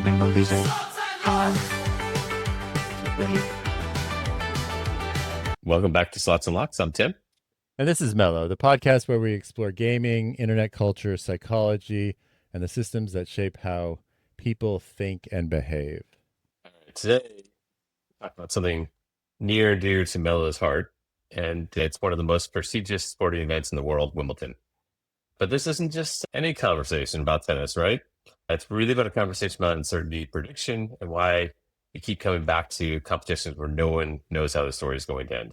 losing. Welcome back to Slots and Locks. I'm Tim. And this is Mello, the podcast where we explore gaming, internet culture, psychology, and the systems that shape how people think and behave. Today, we'll talk about something near and dear to Mello's heart, and it's one of the most prestigious sporting events in the world, Wimbledon. But this isn't just any conversation about tennis, right? It's really about a conversation about uncertainty, prediction, and why we keep coming back to competitions where no one knows how the story is going to end.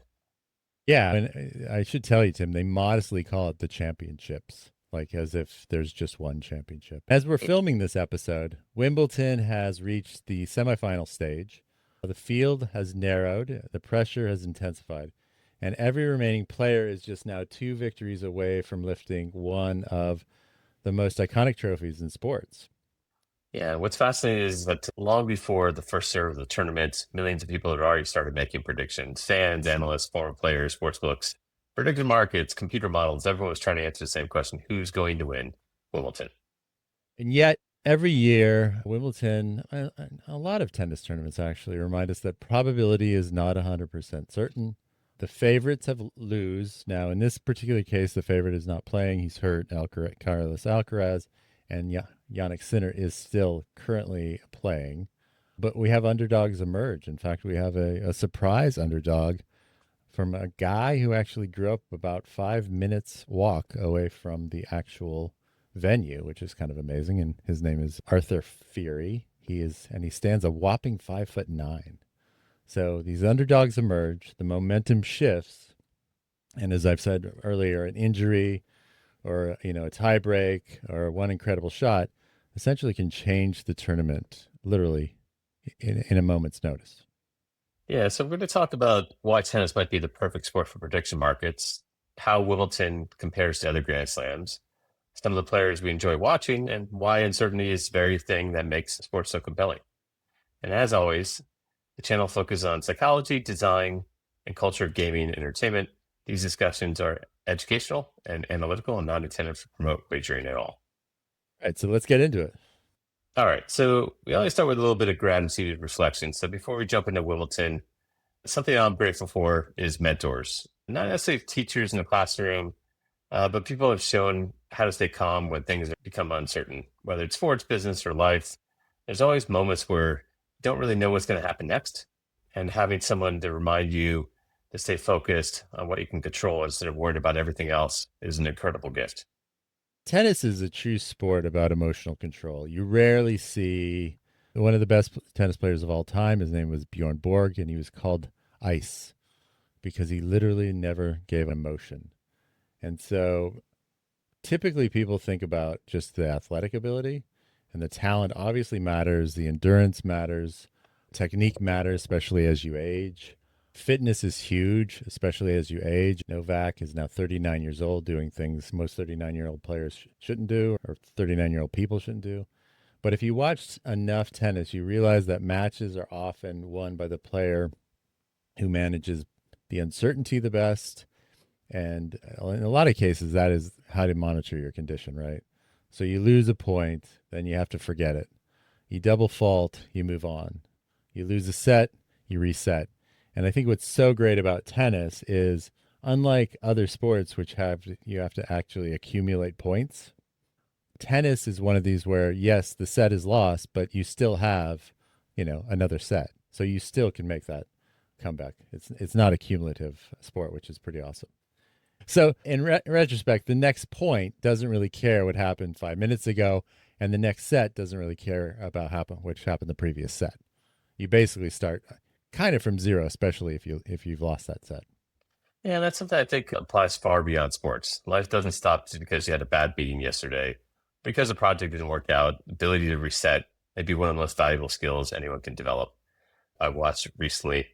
Yeah, and I should tell you, Tim, they modestly call it the championships, like as if there's just one championship. As we're filming this episode, Wimbledon has reached the semifinal stage. The field has narrowed, the pressure has intensified, and every remaining player is just now 2 victories away from lifting one of the most iconic trophies in sports. Yeah, what's fascinating is that long before the first serve of the tournament, millions of people had already started making predictions. Fans, analysts, former players, sportsbooks, predicted markets, computer models. Everyone was trying to answer the same question: who's going to win Wimbledon? And yet, every year, Wimbledon, a lot of tennis tournaments actually remind us that probability is not 100% certain. The favorites have lose. Now, in this particular case, the favorite is not playing. He's hurt, Carlos Alcaraz, and Jannik Sinner is still currently playing. But we have underdogs emerge. In fact, we have a surprise underdog from a guy who actually grew up about 5 minutes walk away from the actual venue, which is kind of amazing. And his name is Arthur Fery. He stands a whopping 5'9". So these underdogs emerge, the momentum shifts, and as I've said earlier, an injury or a tiebreak or one incredible shot essentially can change the tournament literally in a moment's notice. Yeah, so we're going to talk about why tennis might be the perfect sport for prediction markets, how Wimbledon compares to other Grand Slams, some of the players we enjoy watching, and why uncertainty is the very thing that makes the sport so compelling. And as always, the channel focuses on psychology, design, and culture of gaming and entertainment. These discussions are educational and analytical and not intended to promote wagering at all. All right, so let's get into it. All right, so we always start with a little bit of gratitude and reflection. So before we jump into Wimbledon, something I'm grateful for is mentors. Not necessarily teachers in the classroom, but people have shown how to stay calm when things become uncertain, whether it's sports, business, or life. There's always moments where you don't really know what's going to happen next. And having someone to remind you to stay focused on what you can control instead of worried about everything else is an incredible gift. Tennis is a true sport about emotional control. You rarely see one of the best tennis players of all time. His name was Bjorn Borg, and he was called Ice because he literally never gave emotion. And so typically people think about just the athletic ability, and the talent obviously matters. The endurance matters. Technique matters, especially as you age. Fitness is huge, especially as you age. Novak is now 39 years old doing things most 39-year-old players shouldn't do or 39-year-old people shouldn't do. But if you watch enough tennis, you realize that matches are often won by the player who manages the uncertainty the best. And in a lot of cases, that is how to monitor your condition, right? So you lose a point, then you have to forget it. You double fault, you move on. You lose a set, you reset. And I think what's so great about tennis is, unlike other sports, which you have to actually accumulate points, tennis is one of these where, yes, the set is lost, but you still have, another set. So you still can make that comeback. It's not a cumulative sport, which is pretty awesome. So in retrospect, the next point doesn't really care what happened 5 minutes ago, and the next set doesn't really care about which happened the previous set. You basically start kind of from zero, especially if you've lost that set. Yeah, that's something I think applies far beyond sports. Life doesn't stop just because you had a bad meeting yesterday. Because a project didn't work out, ability to reset may be one of the most valuable skills anyone can develop. I watched recently.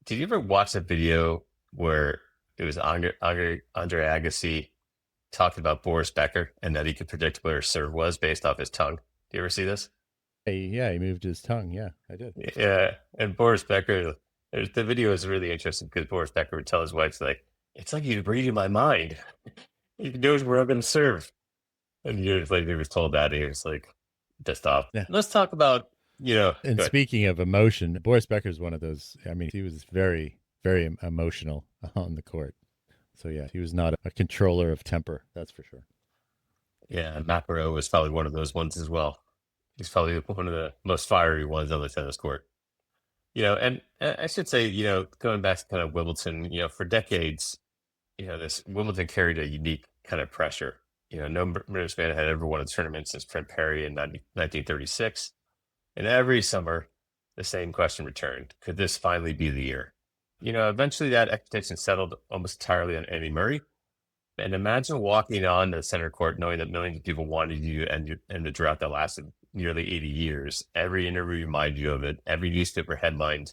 Did you ever watch a video where it was Andre Agassi talking about Boris Becker and that he could predict where his serve was based off his tongue? Do you ever see this? Yeah, he moved his tongue. Yeah, I did. Yeah, and Boris Becker, the video is really interesting because Boris Becker would tell his wife, it's like you're reading my mind. He knows where I'm going to serve. And years later, he was told that. He was like, to stop. Yeah. Let's talk about, And good. speaking of emotion, Boris Becker is one of those. I mean, he was very, very emotional on the court. So yeah, he was not a controller of temper. That's for sure. Yeah, McEnroe was probably one of those ones as well. He's probably one of the most fiery ones on the tennis court. And I should say, going back to kind of Wimbledon, for decades, this Wimbledon carried a unique kind of pressure. No British man had ever won a tournament since Prince Perry in 1936. And every summer, the same question returned. Could this finally be the year? Eventually that expectation settled almost entirely on Andy Murray. And imagine walking on the center court knowing that millions of people wanted you and the drought that lasted nearly 80 years. Every interview reminded you of it. Every newspaper headline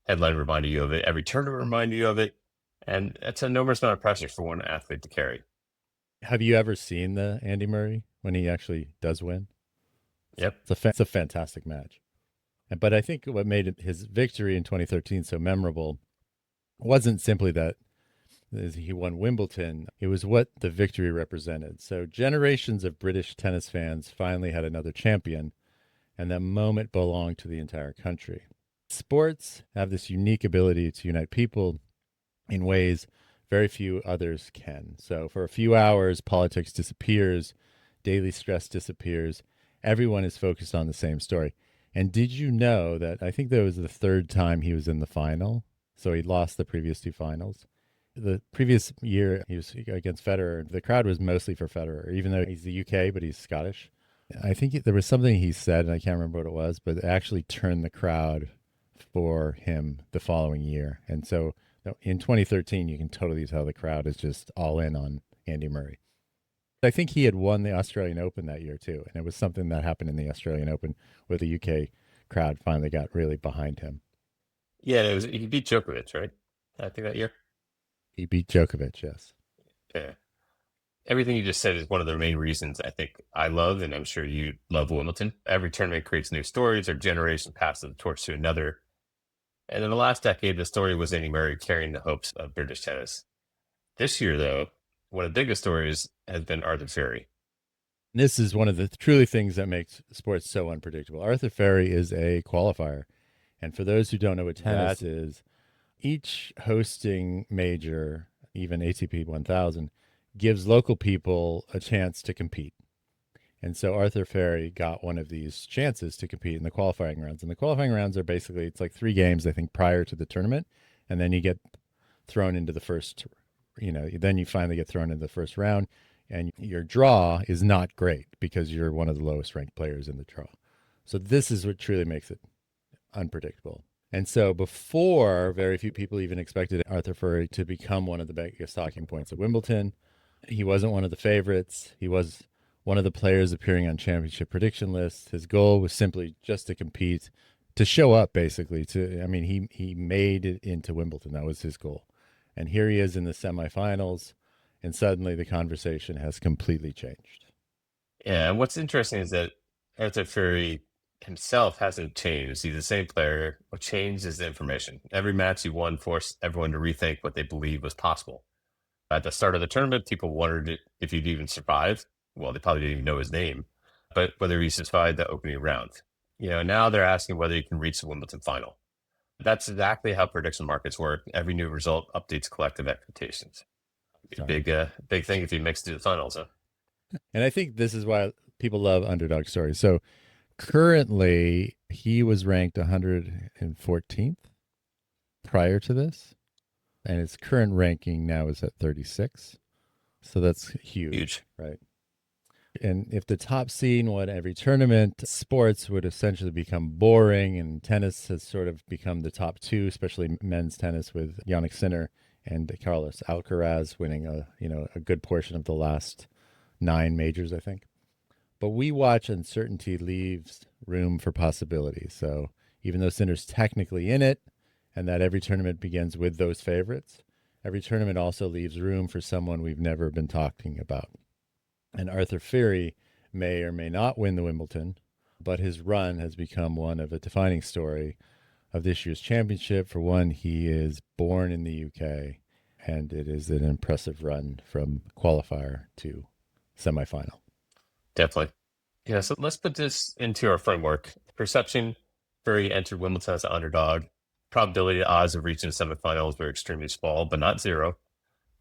reminded you of it. Every tournament reminded you of it. And it's an enormous amount of pressure for one athlete to carry. Have you ever seen the Andy Murray when he actually does win? Yep. It's a fantastic match. But I think what made his victory in 2013 so memorable wasn't simply that he won Wimbledon. It was what the victory represented. So generations of British tennis fans finally had another champion, and that moment belonged to the entire country. Sports have this unique ability to unite people in ways very few others can. So for a few hours, politics disappears, daily stress disappears. Everyone is focused on the same story. And did you know that I think that was the third time he was in the final? So he lost the previous two finals. The previous year he was against Federer. The crowd was mostly for Federer, even though he's the UK, but he's Scottish. I think there was something he said, and I can't remember what it was, but it actually turned the crowd for him the following year. And so in 2013, you can totally tell the crowd is just all in on Andy Murray. I think he had won the Australian Open that year too, and it was something that happened in the Australian Open where the UK crowd finally got really behind him. Yeah, he beat Djokovic, right? I think that year. He beat Djokovic, yes. Yeah. Everything you just said is one of the main reasons I think I love, and I'm sure you love Wimbledon. Every tournament creates new stories, or generation passes the torch to another. And in the last decade, the story was Andy Murray carrying the hopes of British tennis. This year, though, one of the biggest stories has been Arthur Fery. This is one of the truly things that makes sports so unpredictable. Arthur Fery is a qualifier. And for those who don't know what tennis is, each hosting major, even ATP 1000, gives local people a chance to compete. And so Arthur Fery got one of these chances to compete in the qualifying rounds. And the qualifying rounds are basically, it's like 3 games, I think, prior to the tournament. And then you get thrown into the first, then you finally get thrown into the first round. And your draw is not great because you're one of the lowest ranked players in the draw. So this is what truly makes it unpredictable. And so before, very few people even expected Arthur Fery to become one of the biggest talking points at Wimbledon. He wasn't one of the favorites. He was one of the players appearing on championship prediction lists. His goal was simply just to compete, to show up, basically. He made it into Wimbledon. That was his goal. And here he is in the semifinals, and suddenly the conversation has completely changed. Yeah, and what's interesting is that Arthur Fery himself hasn't changed. He's the same player. What changed is the information. Every match he won forced everyone to rethink what they believed was possible. At the start of the tournament, people wondered if he'd even survive. Well, they probably didn't even know his name, but whether he survived the opening round. Now they're asking whether he can reach the Wimbledon final. That's exactly how prediction markets work. Every new result updates collective expectations. Big thing if he makes it to the finals, huh? And I think this is why people love underdog stories. So currently, he was ranked 114th prior to this, and his current ranking now is at 36. So that's huge. Right? And if the top seed won every tournament, sports would essentially become boring, and tennis has sort of become the top two, especially men's tennis with Jannik Sinner and Carlos Alcaraz winning a good portion of the last 9 majors, I think. But we watch uncertainty leaves room for possibility. So even though Sinner's technically in it, and that every tournament begins with those favorites, every tournament also leaves room for someone we've never been talking about. And Arthur Fery may or may not win the Wimbledon, but his run has become one of a defining story of this year's championship. For one, he is born in the UK, and it is an impressive run from qualifier to semifinal. Definitely. Yeah, so let's put this into our framework. Perception, Furry entered Wimbledon as an underdog. Probability odds of reaching the semifinals were extremely small, but not zero.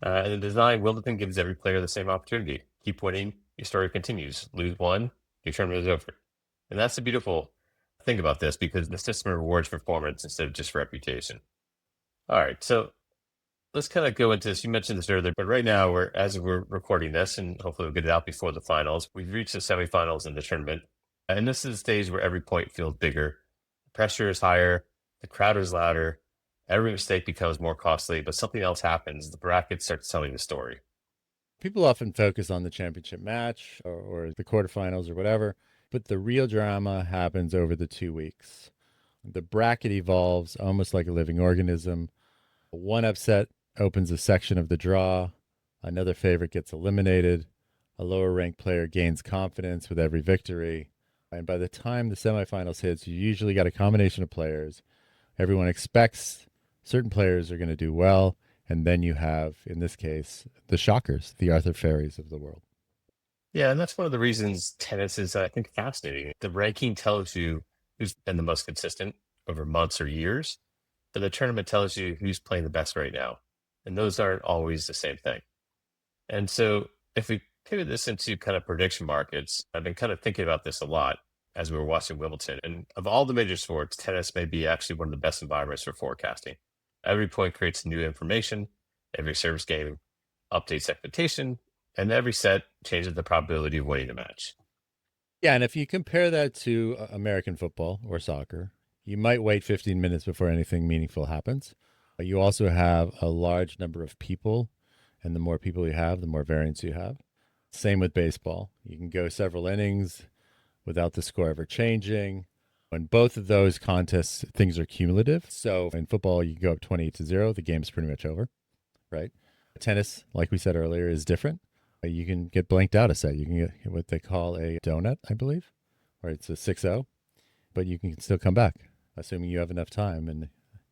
And the design, Wimbledon gives every player the same opportunity. Keep winning, your story continues. Lose one, your tournament is over. And that's the beautiful thing about this because the system rewards performance instead of just reputation. All right, so let's kind of go into this. You mentioned this earlier, but right now, as we're recording this, and hopefully we'll get it out before the finals, we've reached the semifinals in the tournament. And this is the stage where every point feels bigger. The pressure is higher, the crowd is louder, every mistake becomes more costly, but something else happens. The bracket starts telling the story. People often focus on the championship match or the quarterfinals or whatever, but the real drama happens over the 2 weeks. The bracket evolves almost like a living organism. One upset opens a section of the draw, another favorite gets eliminated, a lower ranked player gains confidence with every victory. And by the time the semifinals hits, you usually got a combination of players. Everyone expects certain players are going to do well. And then you have, in this case, the shockers, the Arthur Ferries of the world. Yeah, and that's one of the reasons tennis is, I think, fascinating. The ranking tells you who's been the most consistent over months or years, but the tournament tells you who's playing the best right now. And those aren't always the same thing. And so if we pivot this into kind of prediction markets, I've been kind of thinking about this a lot as we were watching Wimbledon. And of all the major sports, tennis may be actually one of the best environments for forecasting. Every point creates new information, every service game updates expectation, and every set changes the probability of winning a match. Yeah, and if you compare that to American football or soccer, you might wait 15 minutes before anything meaningful happens. You also have a large number of people, and the more people you have, the more variance you have. Same with baseball. You can go several innings without the score ever changing. In both of those contests, things are cumulative. So in football, you go up 28-0, the game's pretty much over, right? Tennis, like we said earlier, is different. You can get blanked out a set. You can get what they call a donut, I believe, or it's a 6-0, but you can still come back, assuming you have enough time and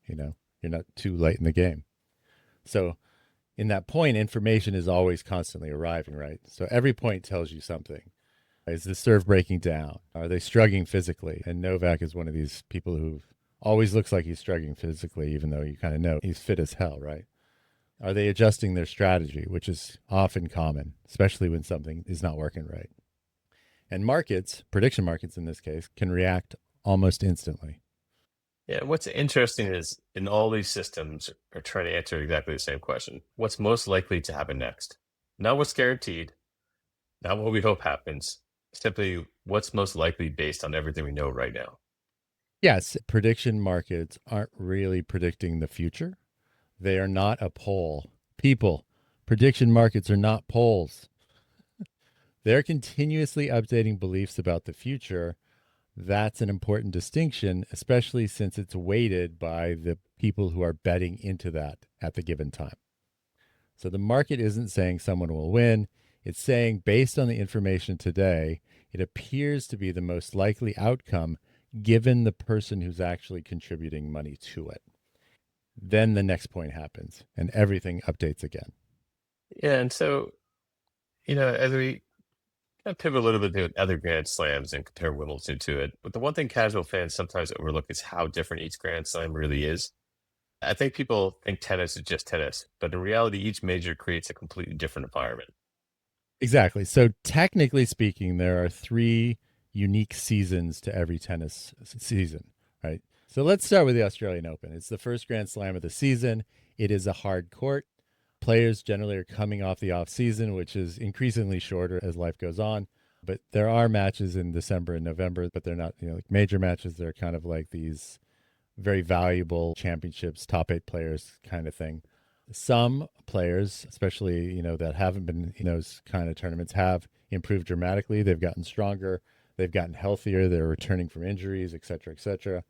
you're not too late in the game. So in that point, information is always constantly arriving, right? So every point tells you something. Is the serve breaking down? Are they struggling physically? And Novak is one of these people who always looks like he's struggling physically, even though you kind of know he's fit as hell, right? Are they adjusting their strategy, which is often common, especially when something is not working right? And markets, prediction markets in this case, can react almost instantly. Yeah, what's interesting is in all these systems are trying to answer exactly the same question. What's most likely to happen next? Not what's guaranteed, not what we hope happens, simply what's most likely based on everything we know right now. Yes, prediction markets aren't really predicting the future. They are not a poll. People, prediction markets are not polls. They're continuously updating beliefs about the future. That's an important distinction, especially since it's weighted by the people who are betting into that at the given time. So the market isn't saying someone will win. It's saying, based on the information today, it appears to be the most likely outcome given the person who's actually contributing money to it. Then the next point happens and everything updates again. Yeah, and so, as we kind of pivot a little bit to other Grand Slams and compare Wimbledon to it, but the one thing casual fans sometimes overlook is how different each Grand Slam really is. I think people think tennis is just tennis, but in reality, each major creates a completely different environment. Exactly. So, technically speaking, there are three unique seasons to every tennis season, right? So, let's start with the Australian Open. It's the first Grand Slam of the season. It is a hard court. Players generally are coming off the off season, which is increasingly shorter as life goes on. But there are matches in December and November, but they're not, like major matches. They're kind of like these very valuable championships, top eight players kind of thing. Some players, especially, that haven't been in those kind of tournaments, have improved dramatically. They've gotten stronger. They've gotten healthier. They're returning from injuries, et cetera, et cetera.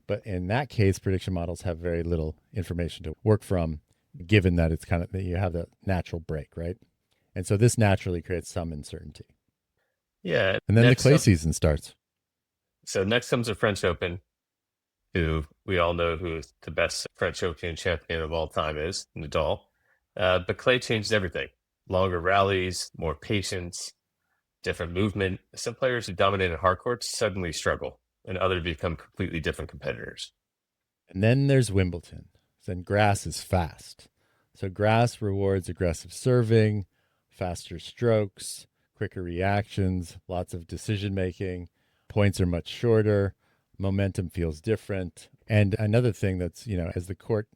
But in that case, prediction models have very little information to work from, given that it's kind of that you have that natural break, right? And so this naturally creates some uncertainty. Yeah. And then the clay season starts. So next comes the French Open, who we all know who the best French Open champion of all time is, Nadal. But clay changed everything. Longer rallies, more patience, different movement. Some players who dominated hard courts suddenly struggle, and others become completely different competitors. And then there's Wimbledon. Then grass is fast. So grass rewards aggressive serving, faster strokes, quicker reactions, lots of decision making. Points are much shorter. Momentum feels different. And another thing that's, as the court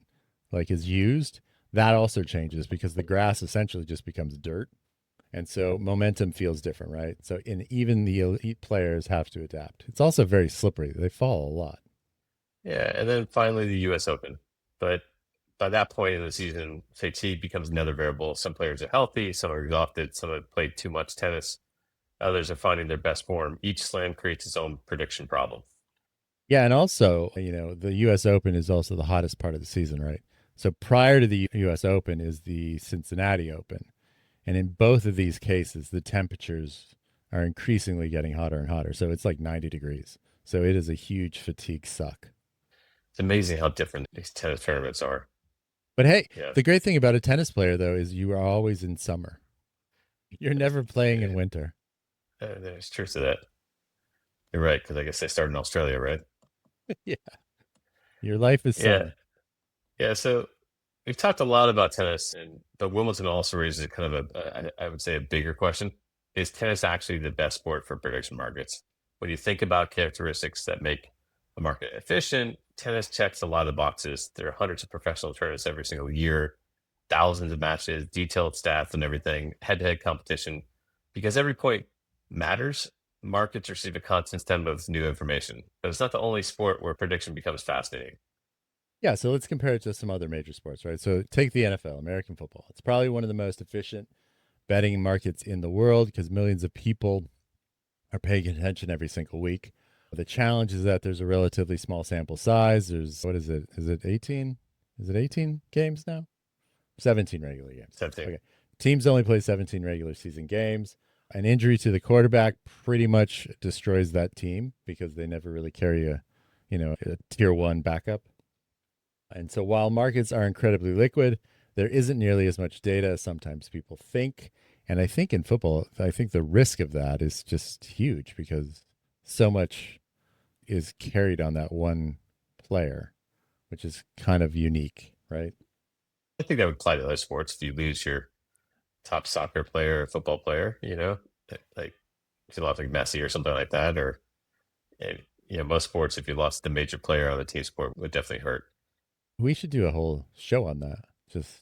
is used, that also changes because the grass essentially just becomes dirt. And so momentum feels different, right? So even the elite players have to adapt. It's also very slippery. They fall a lot. Yeah, and then finally the U.S. Open. But by that point in the season, fatigue becomes another variable. Some players are healthy, some are exhausted, some have played too much tennis, others are finding their best form. Each slam creates its own prediction problem. Yeah, and also, the U.S. Open is also the hottest part of the season, right? So prior to the U.S. Open is the Cincinnati Open. And in both of these cases, the temperatures are increasingly getting hotter and hotter. So it's like 90 degrees. So it is a huge fatigue suck. It's amazing how different these tennis tournaments are. But hey, Yeah, the great thing about a tennis player, though, is you are always in summer. You're never playing in winter. there's truth to that. You're right, because I guess they started in Australia, right? Yeah. Your life is Yeah, summer. yeah. So we've talked a lot about tennis, but Wimbledon also raises kind of I would say, a bigger question: is tennis actually the best sport for prediction markets? When you think about characteristics that make a market efficient, tennis checks a lot of the boxes. There are hundreds of professional tournaments every single year, thousands of matches, detailed stats and everything, head-to-head competition. Because every point matters, markets receive a constant stream of new information. But it's not the only sport where prediction becomes fascinating. Yeah, so let's compare it to some other major sports, right? So take the NFL, American football. It's probably one of the most efficient betting markets in the world because millions of people are paying attention every single week. The challenge is that there's a relatively small sample size. There's, what is it? Is it 18? Is it 18 games now? 17 regular games. Same thing. Okay. Teams only play 17 regular season games. An injury to the quarterback pretty much destroys that team because they never really carry a tier one backup. And so while markets are incredibly liquid, there isn't nearly as much data as sometimes people think. And I think in football, I think the risk of that is just huge because so much is carried on that one player, which is kind of unique, right? I think that would apply to other sports. If you lose your top soccer player or football player, like if you lost like Messi or something like that, or and, most sports, if you lost the major player on the team sport, would definitely hurt. We should do a whole show on that. Just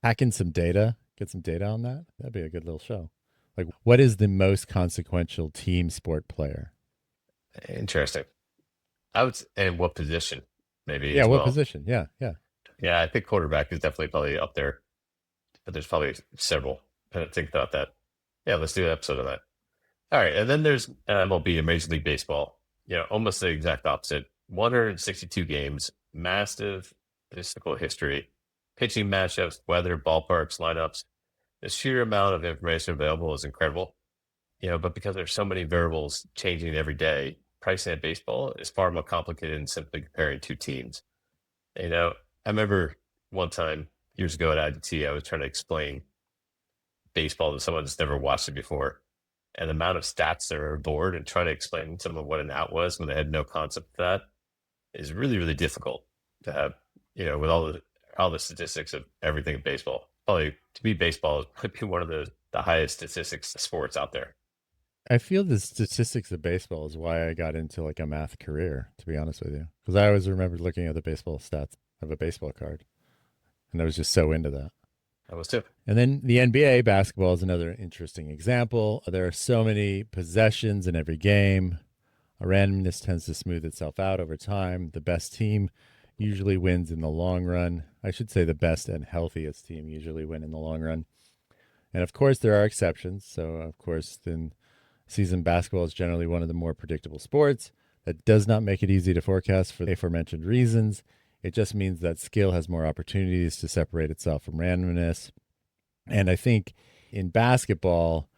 hack in some data, get some data on that. That'd be a good little show. Like, what is the most consequential team sport player? Interesting. I would, and what position, maybe Yeah, as what well. position? Yeah, yeah. Yeah, I think quarterback is definitely probably up there, but there's probably several. I didn't think about that. Yeah, let's do an episode on that. All right, and then there's MLB, Major League Baseball. Almost the exact opposite. 162 games, massive statistical history, pitching matchups, weather, ballparks, lineups. The sheer amount of information available is incredible. But because there's so many variables changing every day, pricing at baseball is far more complicated than simply comparing two teams. I remember one time years ago at IDT, I was trying to explain baseball to someone that's never watched it before. And the amount of stats that are aboard and trying to explain some of what an out was when they had no concept of that is really, really difficult to have, with all the statistics of everything in baseball. Probably to be baseball would be one of the highest statistics sports out there. I feel the statistics of baseball is why I got into like a math career, to be honest with you. Because I always remember looking at the baseball stats of a baseball card. And I was just so into that. I was too. And then the NBA basketball is another interesting example. There are so many possessions in every game. A randomness tends to smooth itself out over time. The best team usually wins in the long run. I should say the best and healthiest team usually win in the long run. And of course, there are exceptions. So, of course, then season basketball is generally one of the more predictable sports. That does not make it easy to forecast for the aforementioned reasons. It just means that skill has more opportunities to separate itself from randomness. And I think in basketball,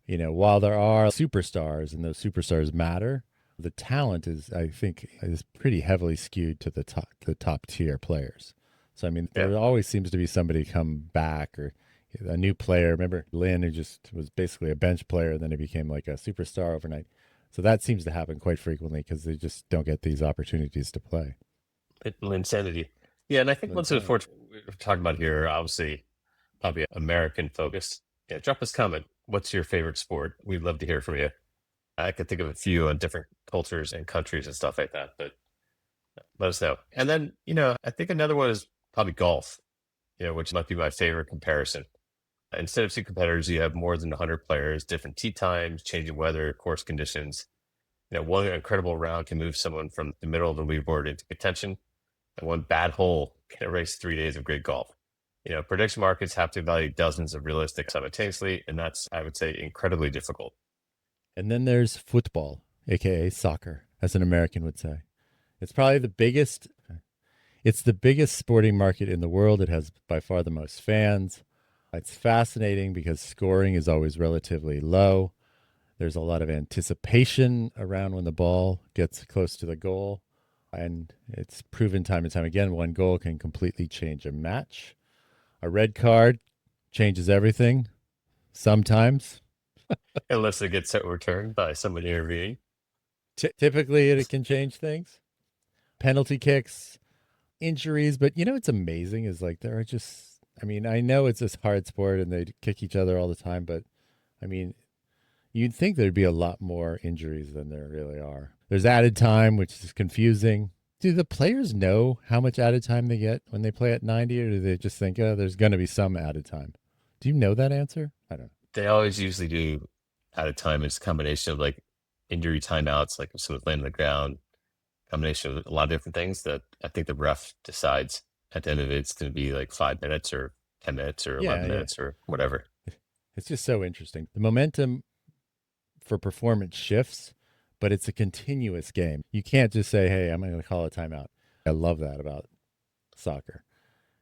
while there are superstars and those superstars matter, the talent is, I think, is pretty heavily skewed to the top tier players. So I mean, Yeah. there always seems to be somebody come back or a new player. Remember Lin, who just was basically a bench player, and then he became like a superstar overnight. So that seems to happen quite frequently because they just don't get these opportunities to play. Insanity. Yeah, and I think once the Insanity. sports we're talking about here, obviously, probably American focused. Yeah, drop us a comment. What's your favorite sport? We'd love to hear from you. I could think of a few on different cultures and countries and stuff like that, but let us know. And then, I think another one is probably golf, which might be my favorite comparison. Instead of two competitors, you have more than 100 players, different tee times, changing weather, course conditions. One incredible round can move someone from the middle of the leaderboard into contention, and one bad hole can erase 3 days of great golf. Prediction markets have to evaluate dozens of realistic simultaneously, and that's, I would say, incredibly difficult. And then there's football, aka soccer, as an American would say. It's probably the biggest. It's the biggest sporting market in the world. It has by far the most fans. It's fascinating because scoring is always relatively low. There's a lot of anticipation around when the ball gets close to the goal. And it's proven time and time again, one goal can completely change a match. A red card changes everything sometimes. Unless it gets overturned by someone intervening. Typically, it can change things. Penalty kicks, injuries. But it's amazing is like there are just, I mean, I know it's a hard sport and they kick each other all the time, but I mean, you'd think there'd be a lot more injuries than there really are. There's added time, which is confusing. Do the players know how much added time they get when they play at 90, or do they just think, oh, there's going to be some added time? Do you know that answer? I don't know. They always usually do at a time. It's a combination of like injury timeouts, like if someone's laying on the ground, combination of a lot of different things that I think the ref decides at the end of it. It's going to be like 5 minutes or 10 minutes or Yeah, 11 yeah. minutes or whatever. It's just so interesting. The momentum for performance shifts, but it's a continuous game. You can't just say, hey, I'm going to call a timeout. I love that about soccer.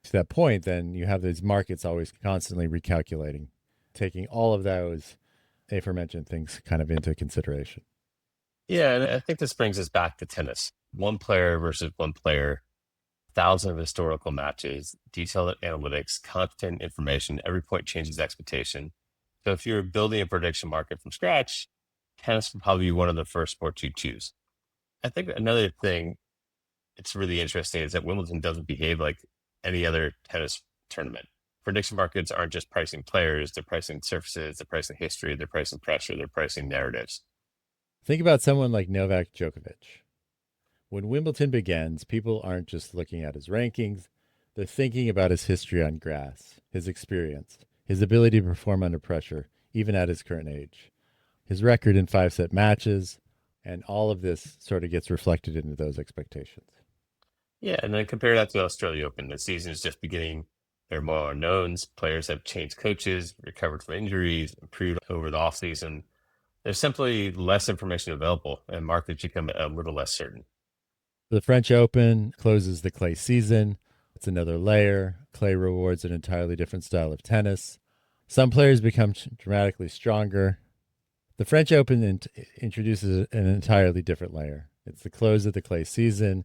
To that point, then you have these markets always constantly recalculating, taking all of those aforementioned things kind of into consideration. Yeah, and I think this brings us back to tennis. One player versus one player, thousands of historical matches, detailed analytics, constant information. Every point changes expectation. So if you're building a prediction market from scratch, tennis would probably be one of the first sports you choose. I think another thing that's really interesting is that Wimbledon doesn't behave like any other tennis tournament. Prediction markets aren't just pricing players, they're pricing surfaces, they're pricing history, they're pricing pressure, they're pricing narratives. Think about someone like Novak Djokovic. When Wimbledon begins, people aren't just looking at his rankings, they're thinking about his history on grass, his experience, his ability to perform under pressure, even at his current age, his record in 5-set matches, and all of this sort of gets reflected into those expectations. Yeah, and then compare that to the Australia Open. The season is just beginning. There are more unknowns. Players have changed coaches, recovered from injuries, improved over the offseason. There's simply less information available, and markets become a little less certain. The French Open closes the clay season. It's another layer. Clay rewards an entirely different style of tennis. Some players become dramatically stronger. The French Open introduces an entirely different layer. It's the close of the clay season.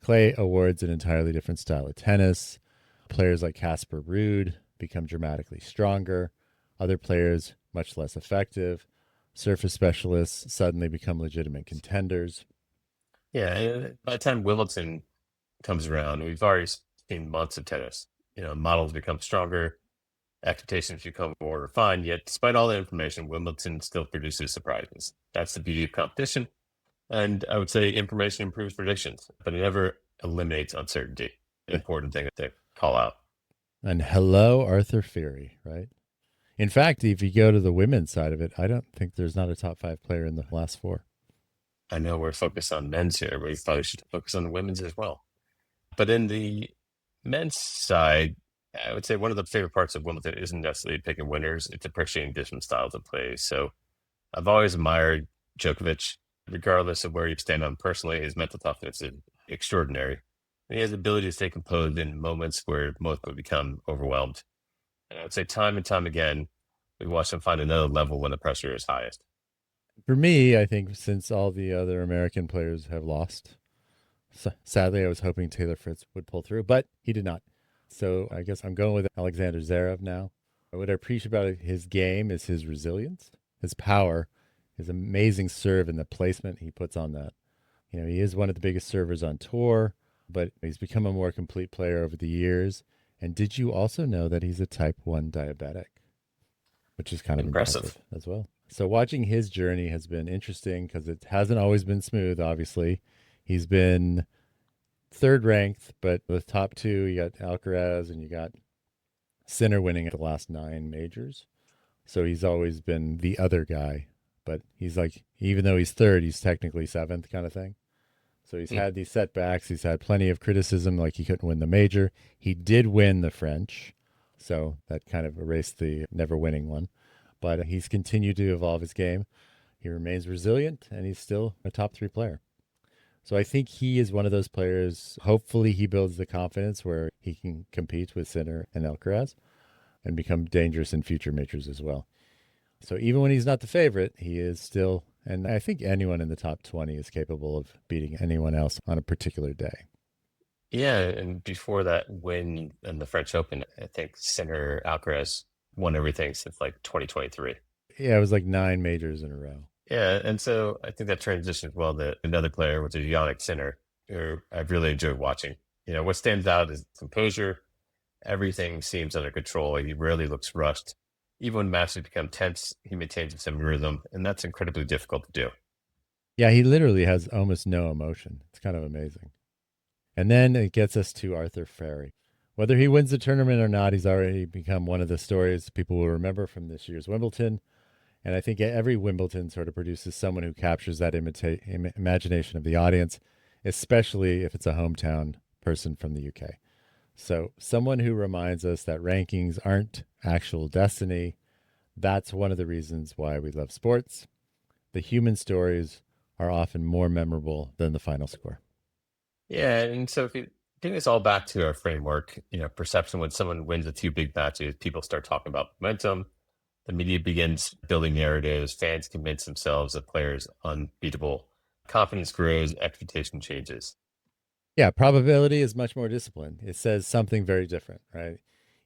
Clay awards an entirely different style of tennis. Players like Casper Ruud become dramatically stronger. Other players, much less effective. Surface specialists suddenly become legitimate contenders. Yeah, and by the time Wimbledon comes around, we've already seen months of tennis. Models become stronger, expectations become more refined. Yet, despite all the information, Wimbledon still produces surprises. That's the beauty of competition. And I would say information improves predictions, but it never eliminates uncertainty. An important thing to call out. And hello, Arthur Fery, right? In fact, if you go to the women's side of it, I don't think there's not a top 5 player in the last 4. I know we're focused on men's here, but we probably should focus on the women's as well. But in the men's side, I would say one of the favorite parts of Wimbledon isn't necessarily picking winners, it's appreciating different styles of play. So I've always admired Djokovic, regardless of where you stand on personally. His mental toughness is extraordinary. And he has the ability to stay composed in moments where most would become overwhelmed. And I would say time and time again, we watch him find another level when the pressure is highest. For me, I think since all the other American players have lost, sadly, I was hoping Taylor Fritz would pull through, but he did not. So I guess I'm going with Alexander Zverev now. What I appreciate about his game is his resilience, his power, his amazing serve, and the placement he puts on that. He is one of the biggest servers on tour, but he's become a more complete player over the years. And did you also know that he's a type 1 diabetic, which is kind of Impressive. impressive as well? So watching his journey has been interesting because it hasn't always been smooth, obviously. He's been third ranked, but the top two, you got Alcaraz and you got Sinner winning the last 9 majors. So he's always been the other guy. But he's like, even though he's third, he's technically seventh kind of thing. So he's Hmm. had these setbacks. He's had plenty of criticism, like he couldn't win the major. He did win the French. So that kind of erased the never winning one. But he's continued to evolve his game. He remains resilient and he's still a top 3 player. So I think he is one of those players. Hopefully, he builds the confidence where he can compete with Sinner and Alcaraz and become dangerous in future majors as well. So even when he's not the favorite, he is still, and I think anyone in the top 20 is capable of beating anyone else on a particular day. Yeah, and before that win in the French Open, I think Sinner Alcaraz won everything since like 2023. Yeah, it was like 9 majors in a row. Yeah, and so I think that transitions well to another player, which is Jannik Sinner, who I've really enjoyed watching. What stands out is composure. Everything seems under control. He rarely looks rushed. Even when matches become tense, he maintains some rhythm, and that's incredibly difficult to do. Yeah, he literally has almost no emotion. It's kind of amazing. And then it gets us to Arthur Fery. Whether he wins the tournament or not, he's already become one of the stories people will remember from this year's Wimbledon. And I think every Wimbledon sort of produces someone who captures that imagination of the audience, especially if it's a hometown person from the UK. So, someone who reminds us that rankings aren't actual destiny. That's one of the reasons why we love sports. The human stories are often more memorable than the final score. Yeah, and so if you bring this all back to our framework, perception when someone wins a few big matches, people start talking about momentum. The media begins building narratives. Fans convince themselves that players unbeatable. Confidence grows. Expectation changes. Yeah, probability is much more disciplined. It says something very different, right?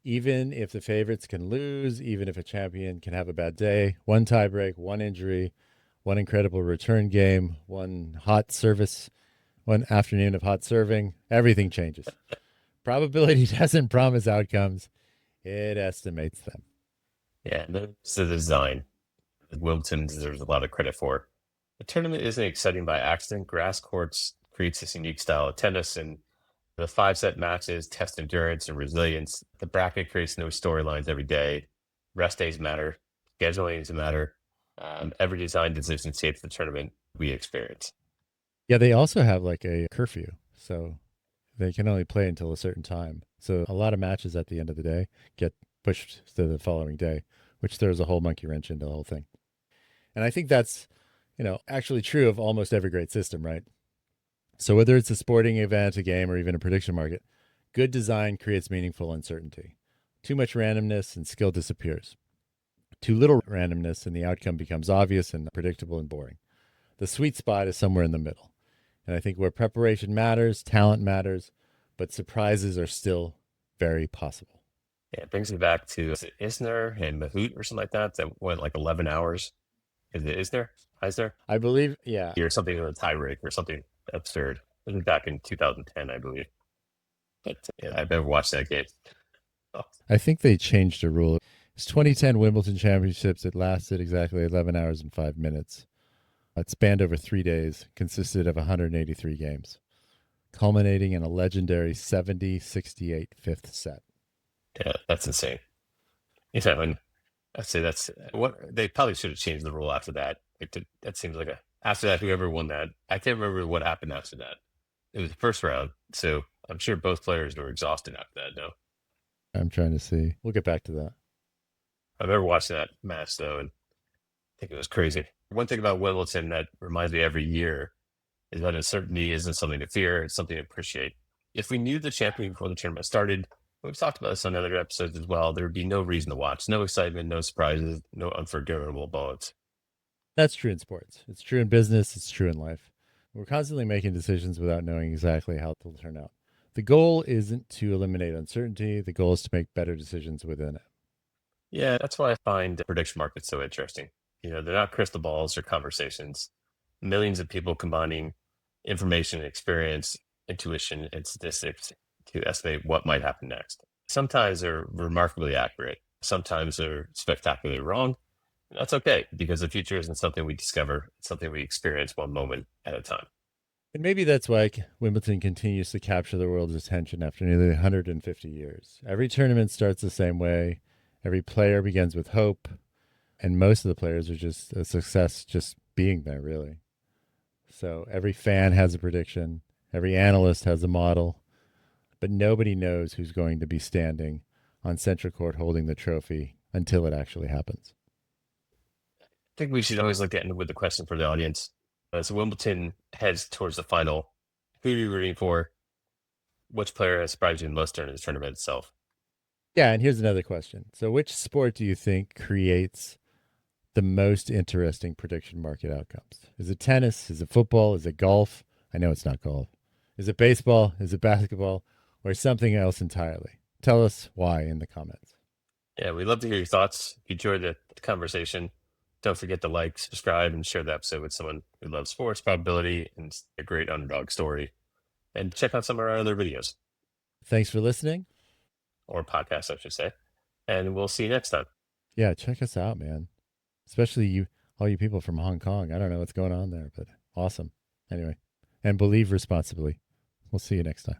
Even if the favorites can lose, even if a champion can have a bad day, one tiebreak, one injury, one incredible return game, one hot service, one afternoon of hot serving, everything changes. Probability doesn't promise outcomes, it estimates them. Yeah, and that's the design. Wimbledon deserves a lot of credit for. The tournament isn't exciting by accident. Grass courts creates this unique style of tennis, and the five-set matches test endurance and resilience. The bracket creates new storylines every day. Rest days matter. Scheduling does matter. Every design decision shapes the tournament we experience. Yeah, they also have like a curfew. So they can only play until a certain time. So a lot of matches at the end of the day get pushed to the following day, which throws a whole monkey wrench into the whole thing. And I think that's, actually true of almost every great system, right? So whether it's a sporting event, a game, or even a prediction market, good design creates meaningful uncertainty. Too much randomness and skill disappears. Too little randomness and the outcome becomes obvious and predictable and boring. The sweet spot is somewhere in the middle. And I think where preparation matters, talent matters, but surprises are still very possible. Yeah, it brings me back to is it Isner and Mahout or something like that. That went like 11 hours. Is it Isner? Isner? I believe, yeah, Or something in a tie break or something absurd. It was back in 2010, I believe. But yeah, I've never watched that game. Oh, I think they changed the rule. It's 2010 Wimbledon Championships. It lasted exactly 11 hours and 5 minutes. It spanned over 3 days, consisted of 183 games, culminating in a legendary 70-68 fifth set. yeah, that's insane. And I'd say that's what they probably should have changed the rule after that. That seems like after that, whoever won that, I can't remember what happened after that. It was the first round, so I'm sure both players were exhausted after that. No, I'm trying to see. We'll get back to that. I remember watching that match though, and I think it was crazy. One thing about Wimbledon that reminds me every year is that uncertainty isn't something to fear; it's something to appreciate. If we knew the champion before the tournament started, we've talked about this on other episodes as well. There would be no reason to watch, no excitement, no surprises, no unforgettable moments. That's true in sports. It's true in business. It's true in life. We're constantly making decisions without knowing exactly how they'll turn out. The goal isn't to eliminate uncertainty. The goal is to make better decisions within it. Yeah, that's why I find prediction markets so interesting. They're not crystal balls or conversations. Millions of people combining information, experience, intuition, and statistics to estimate what might happen next. Sometimes they're remarkably accurate. Sometimes they're spectacularly wrong. That's okay because the future isn't something we discover, it's something we experience one moment at a time. And maybe that's why Wimbledon continues to capture the world's attention after nearly 150 years. Every tournament starts the same way. Every player begins with hope, and most of the players are just a success just being there, really. So every fan has a prediction, every analyst has a model, but nobody knows who's going to be standing on central court holding the trophy until it actually happens. I think we should always like to end with a question for the audience. As Wimbledon heads towards the final, who are you rooting for? Which player has surprised you the most during the tournament itself? Yeah, and here's another question. So, which sport do you think creates the most interesting prediction market outcomes? Is it tennis? Is it football? Is it golf? I know it's not golf. Is it baseball? Is it basketball? Or something else entirely? Tell us why in the comments. Yeah, we'd love to hear your thoughts. If you enjoyed the conversation, don't forget to like, subscribe, and share the episode with someone who loves sports, probability, and a great underdog story. And check out some of our other videos Thanks for listening. or podcasts, I should say. And we'll see you next time. Yeah, check us out, man. Especially you, all you people from Hong Kong. I don't know what's going on there, but awesome. Anyway, and believe responsibly. We'll see you next time.